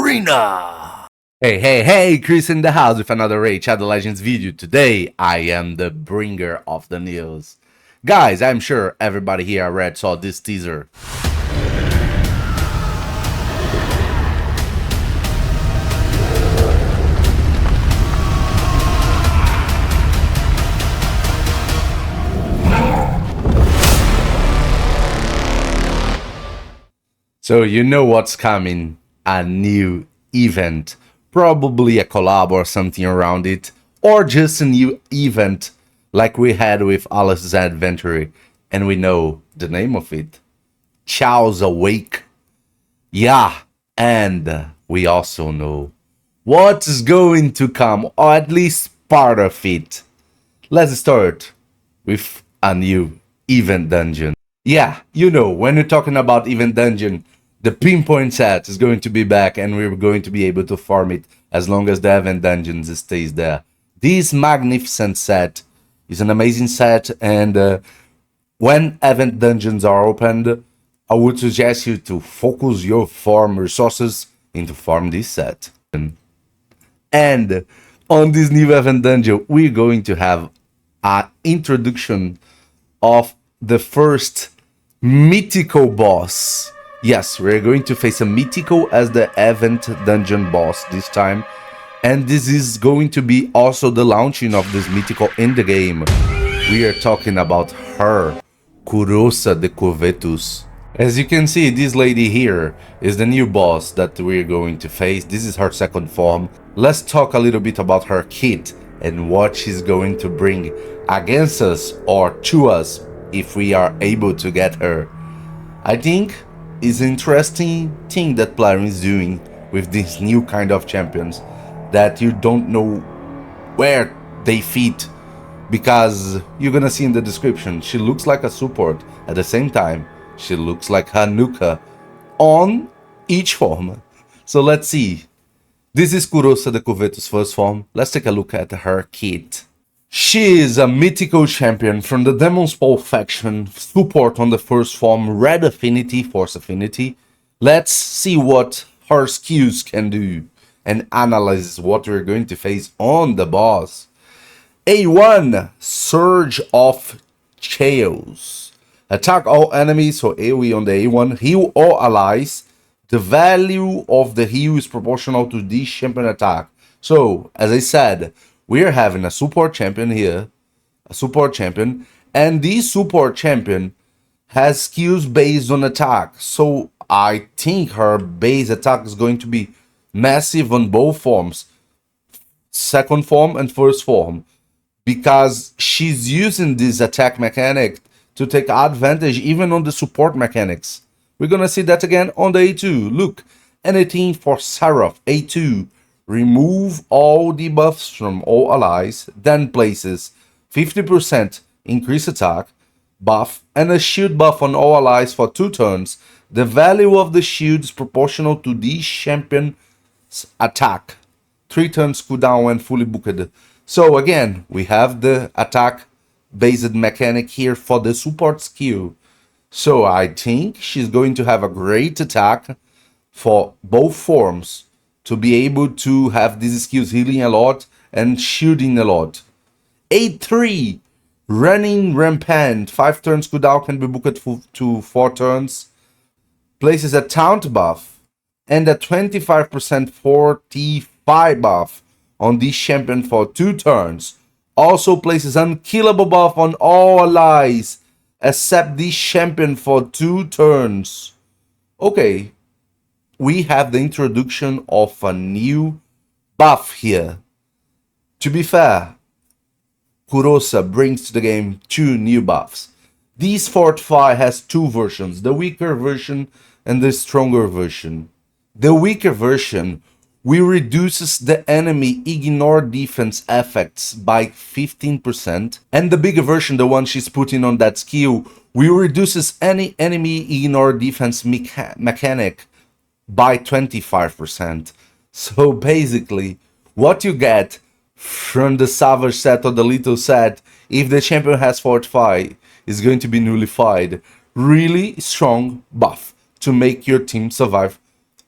Arena! Hey, Chris in the house with another Raid Shadow Legends video. Today, I am the bringer of the news. Guys, I'm sure everybody here already saw this teaser. So you know what's coming, a new event, probably a collab or something around it, or just a new event like we had with Alice's Adventure, and we know the name of it, Chow's Awake. Yeah, and we also know what's going to come, or at least part of it. Let's start with a new event dungeon. Yeah, you know, when you're talking about event dungeon, the pinpoint set is going to be back and we're going to be able to farm it as long as the event dungeons stays there. This magnificent set is an amazing set, and when event dungeons are opened, I would suggest you to focus your farm resources into farm this set. And on this new event dungeon, we're going to have an introduction of the first Mythical boss. Yes, we're going to face a Mythical as the event dungeon boss this time. And this is going to be also the launching of this Mythical in the game. We are talking about her, Kurosa de Covetus. As you can see, this lady here is the new boss that we're going to face. This is her second form. Let's talk a little bit about her kit and what she's going to bring against us or to us if we are able to get her. I think it's an interesting thing that Platinum is doing with these new kind of champions that you don't know where they fit, because you're gonna see in the description she looks like a support, at the same time she looks like a nuker on each form. So let's see. This is Kurosa de Covetus' first form. Let's take a look at her kit. She is a mythical champion from the Demon's Paul faction, support on the first form, red affinity, force affinity. Let's see what her skills can do and analyze what we're going to face on the boss. A1, Surge of Chaos. Attack all enemies, so AoE on the A1, heal all allies. The value of the heal is proportional to this champion attack. So, as I said, we're having a support champion here, and this support champion has skills based on attack. So I think her base attack is going to be massive on both forms, second form and first form, because she's using this attack mechanic to take advantage even on the support mechanics. We're gonna see that again on the A2. Look, anything for Seraph, A2. Remove all debuffs from all allies, then places 50% increase attack buff and a shield buff on all allies for 2 turns. The value of the shield is proportional to this champion's attack. 3 turns cooldown when fully booked. So again, we have the attack based mechanic here for the support skill. So I think she's going to have a great attack for both forms, to be able to have these skills healing a lot and shielding a lot. A3, Running Rampant, 5 turns cooldown, can be booked to 4 turns. Places a taunt buff and a 25% fortify buff on this champion for 2 turns. Also places unkillable buff on all allies except this champion for 2 turns. Okay. We have the introduction of a new buff here. To be fair, Kurosa brings to the game 2 new buffs. This Fortify has 2 versions, the weaker version and the stronger version. The weaker version will reduces the enemy ignore defense effects by 15%, and the bigger version, the one she's putting on that skill, will reduces any enemy ignore defense mechanic by 25%. So basically, what you get from the Savage set or the Little set, if the champion has Fortify, is going to be nullified. Really strong buff to make your team survive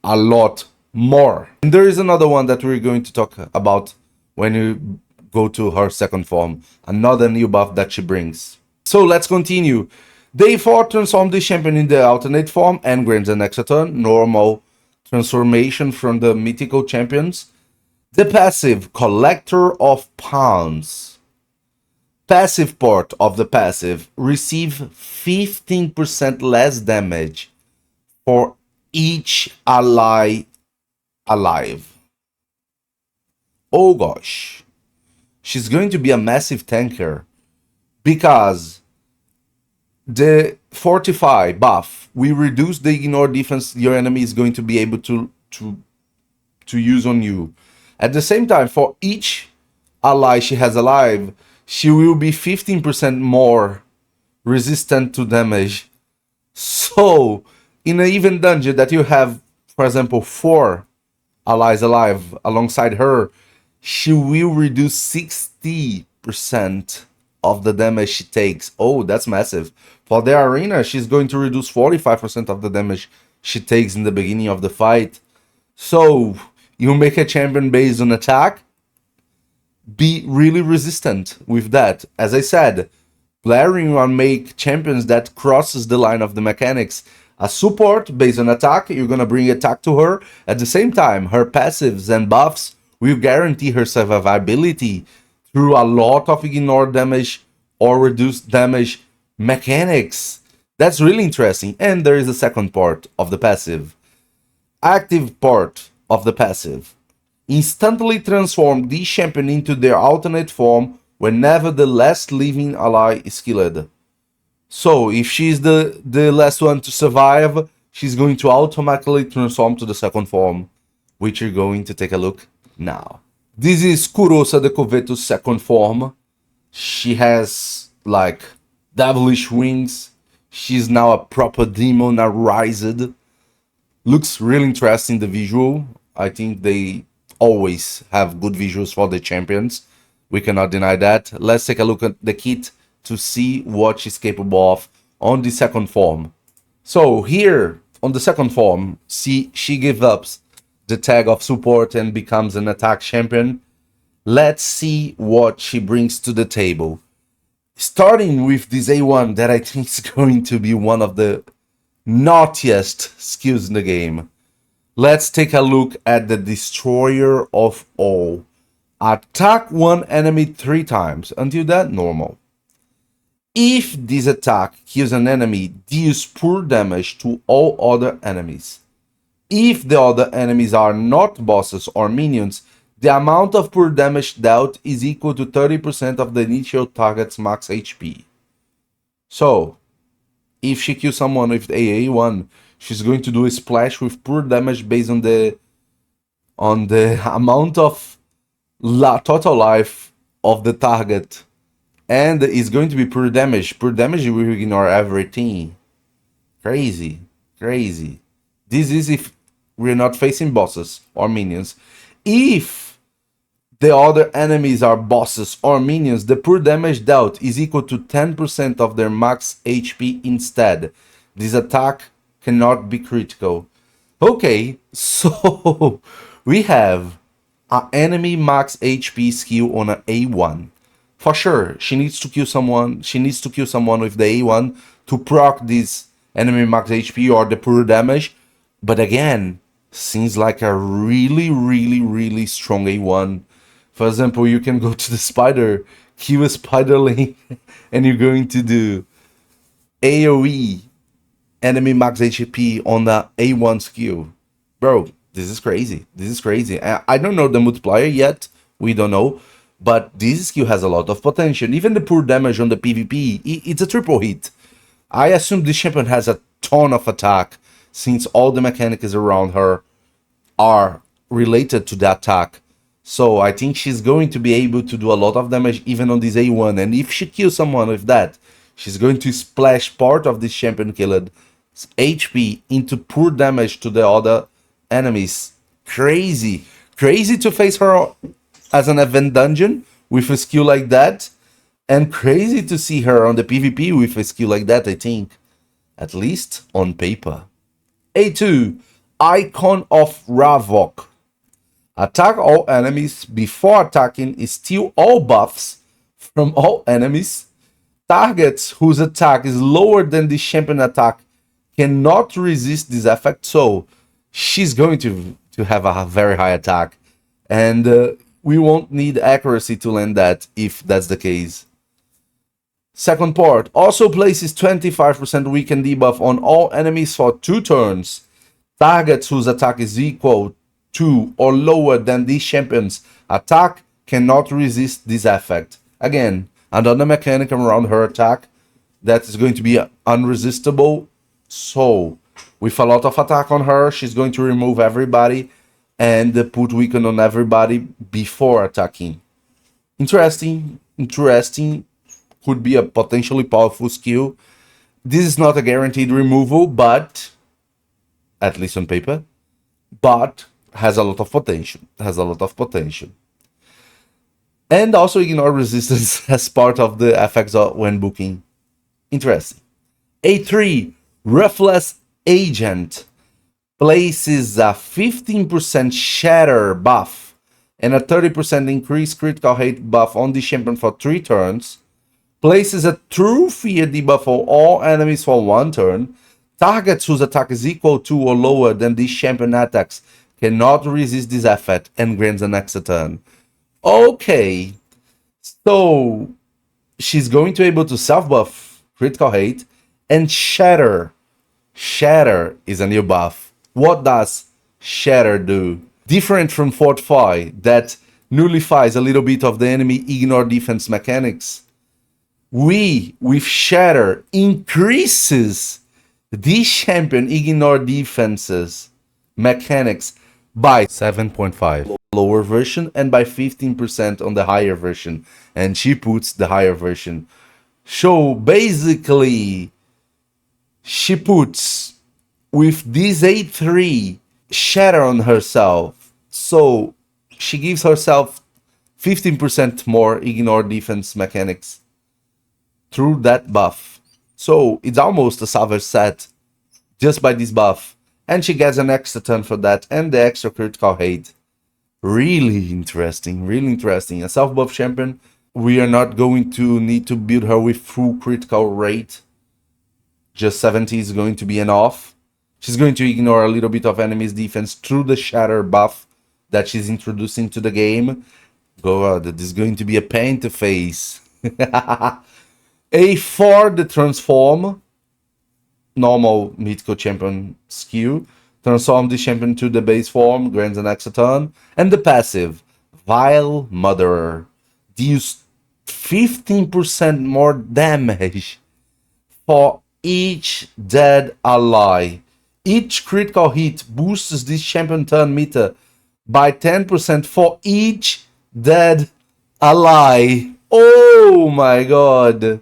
a lot more. And there is another one that we're going to talk about when you go to her second form, another new buff that she brings. So let's continue. Day 4 transform the champion in the alternate form and grants an extra turn, normal transformation from the mythical champions. The passive, Collector of Pounds. Passive part of the passive, receive 15% less damage for each ally alive. Oh gosh. She's going to be a massive tanker because the Fortify buff will reduce the ignore defense your enemy is going to be able to use on you. At the same time, for each ally she has alive, she will be 15% more resistant to damage. So, in an even dungeon that you have, for example, 4 allies alive alongside her, she will reduce 60% of the damage she takes. Oh, that's massive. For the arena, she's going to reduce 45% of the damage she takes in the beginning of the fight. So, you make a champion based on attack, be really resistant with that. As I said, blaring on make champions that crosses the line of the mechanics. A support based on attack, you're gonna bring attack to her. At the same time, her passives and buffs will guarantee her survivability through a lot of ignore damage or reduced damage mechanics. That's really interesting. And there is a second part of the passive. Active part of the passive. Instantly transform this champion into their alternate form whenever the last living ally is killed. So, if she's the last one to survive, she's going to automatically transform to the second form, which you're going to take a look now. This is Kurosa de Coveto's second form. She has, like, devilish wings. She's now a proper demon, arised. Looks really interesting, the visual. I think they always have good visuals for the champions. We cannot deny that. Let's take a look at the kit to see what she's capable of on the second form. So here, on the second form, see, she gives up the tag of support and becomes an attack champion. Let's see what she brings to the table. Starting with this A1 that I think is going to be one of the naughtiest skills in the game. Let's take a look at the Destroyer of All. Attack one enemy 3 times. Until that, normal. If this attack kills an enemy, deals poor damage to all other enemies. If the other enemies are not bosses or minions, the amount of poor damage dealt is equal to 30% of the initial target's max HP. So, if she kills someone with AA1, she's going to do a splash with poor damage based on the amount of total life of the target. And it's going to be poor damage. Poor damage will ignore everything. Crazy. Crazy. This is if we're not facing bosses or minions. If the other enemies are bosses or minions, the poor damage dealt is equal to 10% of their max HP instead. This attack cannot be critical. Okay, so we have an enemy max HP skill on an A1. For sure, she needs to kill someone. She needs to kill someone with the A1 to proc this enemy max HP or the poor damage. But again, seems like a really strong A1. For example, you can go to the spider, kill a spiderling, and you're going to do AoE, enemy max HP on the A1 skill. Bro, this is crazy. This is crazy. I don't know the multiplier yet. We don't know. But this skill has a lot of potential. Even the poor damage on the PvP, it's a triple hit. I assume this champion has a ton of attack, since all the mechanics around her are related to the attack. So I think she's going to be able to do a lot of damage even on this A1. And if she kills someone with that, she's going to splash part of this champion killed HP into poor damage to the other enemies. Crazy. Crazy to face her as an event dungeon with a skill like that. And crazy to see her on the PvP with a skill like that, I think. At least on paper. A2. Icon of Ravok. Attack all enemies before attacking is steal all buffs from all enemies. Targets whose attack is lower than the champion attack cannot resist this effect. So she's going to have a very high attack. And we won't need accuracy to land that if that's the case. Second part, also places 25% weaken debuff on all enemies for 2 turns. Targets whose attack is equal to or lower than this champion's attack cannot resist this effect. Again, another mechanic around her attack that is going to be unresistible. So, with a lot of attack on her, she's going to remove everybody and put weaken on everybody before attacking. Interesting. Could be a potentially powerful skill. This is not a guaranteed removal, but at least on paper, but has a lot of potential. And also ignore resistance as part of the effects when booking. Interesting. A3, Ruthless Agent, places a 15% shatter buff and a 30% increased critical hit buff on the champion for 3 turns. Places a true fear debuff for all enemies for 1 turn. Targets whose attack is equal to or lower than this champion attacks cannot resist this effect and grants an extra turn. Okay, so she's going to be able to self-buff critical hate and shatter. Shatter is a new buff. What does shatter do? Different from Fortify that nullifies a little bit of the enemy ignore defense mechanics, we, with shatter, increases this champion ignore defenses mechanics by 7.5 lower version and by 15% on the higher version, and she puts the higher version. So basically she puts with this A3 shatter on herself, so she gives herself 15% more ignore defense mechanics through that buff. So it's almost a salvage set just by this buff. And she gets an extra turn for that and the extra critical hate. Really interesting, really interesting. A self-buff champion. We are not going to need to build her with full critical rate. Just 70 is going to be enough. She's going to ignore a little bit of enemy's defense through the shatter buff that she's introducing to the game. God, this is going to be a pain to face. A4, the transform. Normal mythical champion skill. Transform the champion to the base form, grants an extra turn. And the passive, Vile Murderer, deals 15% more damage for each dead ally. Each critical hit boosts this champion turn meter by 10% for each dead ally. Oh my god.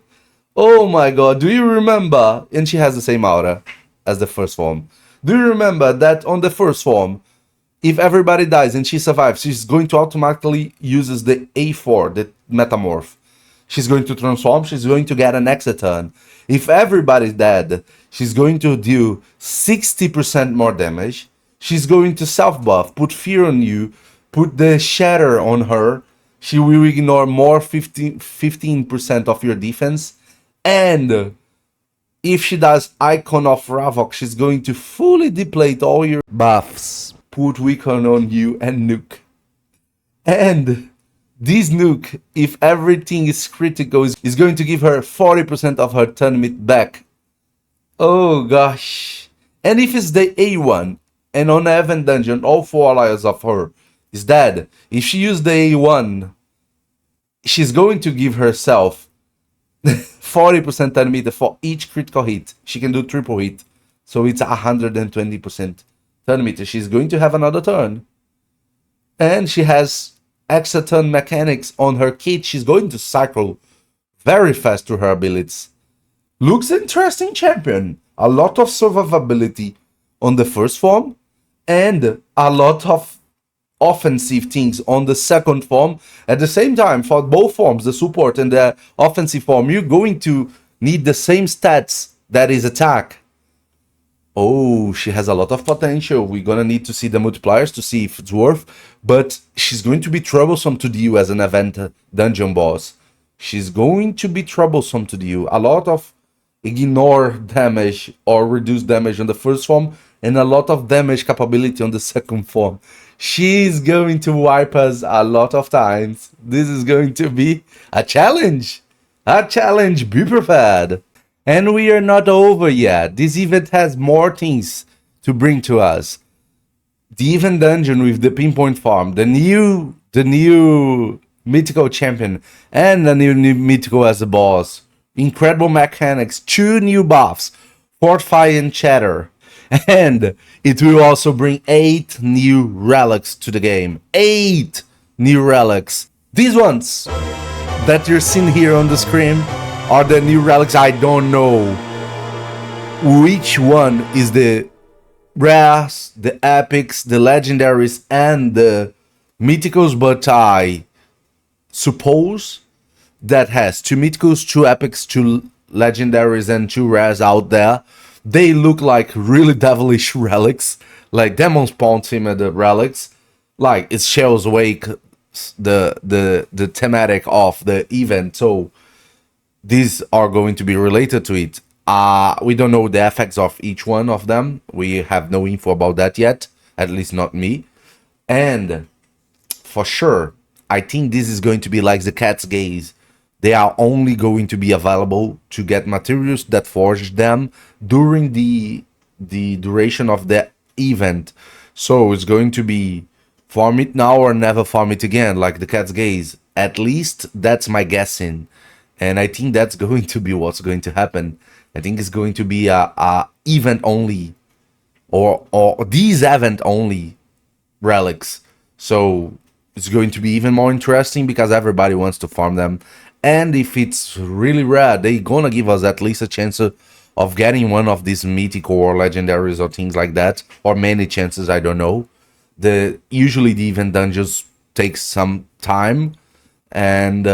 Oh my god, do you remember? And she has the same aura as the first form. Do you remember that on the first form, if everybody dies and she survives, she's going to automatically uses the A4, the metamorph. She's going to transform, she's going to get an extra turn. If everybody's dead, she's going to deal 60% more damage. She's going to self-buff, put fear on you, put the shatter on her. She will ignore more 15% of your defense. And if she does Icon of Ravok, she's going to fully deplete all your buffs, put weaken on you, and nuke. And this nuke, if everything is critical, is going to give her 40% of her turn meat back. Oh gosh. And if it's the A1, and on the event dungeon, all 4 allies of her is dead, if she used the A1, she's going to give herself 40% turn meter for each critical hit. She can do triple hit. So it's 120% turn meter. She's going to have another turn. And she has extra turn mechanics on her kit. She's going to cycle very fast through her abilities. Looks interesting champion. A lot of survivability on the first form. And a lot of offensive things on the second form. At the same time, for both forms, the support and the offensive form, you're going to need the same stats that is attack. Oh, she has a lot of potential. We're gonna need to see the multipliers to see if it's worth, but she's going to be troublesome to deal as an event dungeon boss. She's going to be troublesome to deal. A lot of ignore damage or reduce damage on the first form, and a lot of damage capability on the second form. She's going to wipe us a lot of times. This is going to be a challenge. A challenge, be prepared. And we are not over yet. This event has more things to bring to us. The event dungeon with the pinpoint farm, the new mythical champion, and the new mythical as a boss. Incredible mechanics, 2 new buffs, Fortify and Chatter. And it will also bring 8 new relics to the game. 8 new relics. These ones that you're seeing here on the screen are the new relics. I don't know which one is the rares, the epics, the legendaries, and the mythicals, but I suppose that has 2 mythicals, 2 epics, 2 legendaries, and 2 rares out there. They look like really devilish relics, like Demon Spawn themed relics, like it's Shell's Wake, the thematic of the event. So these are going to be related to it. We don't know the effects of each one of them. We have no info about that yet, at least not me. And for sure, I think this is going to be like the cat's gaze. They are only going to be available to get materials that forge them during the duration of the event. So it's going to be farm it now or never farm it again, like the cat's gaze. At least that's my guessing. And I think that's going to be what's going to happen. I think it's going to be a event only, or these event only relics. So it's going to be even more interesting because everybody wants to farm them. And if it's really rare, they're gonna give us at least a chance of getting one of these mythical or legendaries or things like that, or many chances, I don't know. Usually the event dungeons take some time, and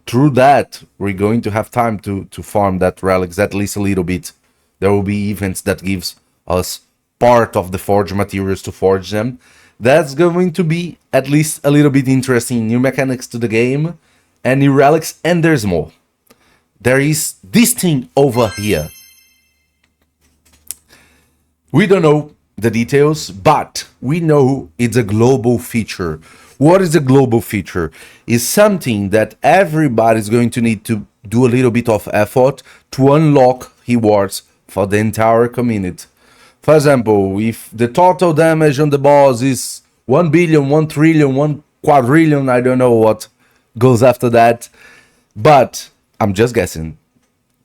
through that we're going to have time to farm that relics at least a little bit. There will be events that gives us part of the forge materials to forge them. That's going to be at least a little bit interesting. New mechanics to the game and new relics, and there's more. There is this thing over here. We don't know the details, but we know it's a global feature. What is a global feature? It's something that everybody's going to need to do a little bit of effort to unlock rewards for the entire community. For example, if the total damage on the boss is 1 billion, 1 trillion, 1 quadrillion, I don't know what goes after that, but I'm just guessing.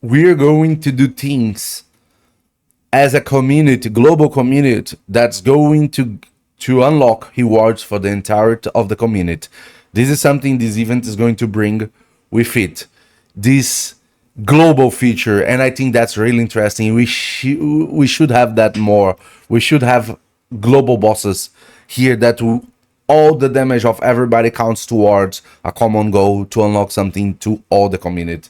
We're going to do things as a community, global community, that's going to unlock rewards for the entirety of the community. This is something this event is going to bring with it. This global feature, and I think that's really interesting. We should have that more. We should have global bosses here that all the damage of everybody counts towards a common goal to unlock something to all the community.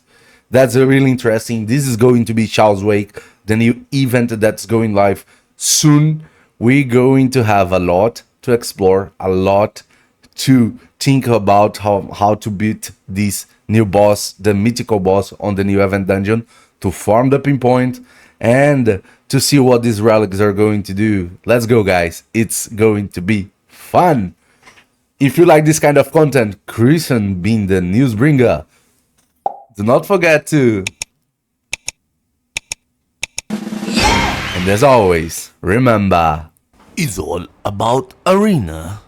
That's really interesting. This is going to be Shell's Wake, the new event that's going live soon. We're going to have a lot to explore, a lot to think about how to beat this new boss, the mythical boss on the new event dungeon, to farm the pinpoint, and to see what these relics are going to do. Let's go, guys. It's going to be fun. If you like this kind of content, Christian being the news bringer, do not forget to... And as always, remember, it's all about arena.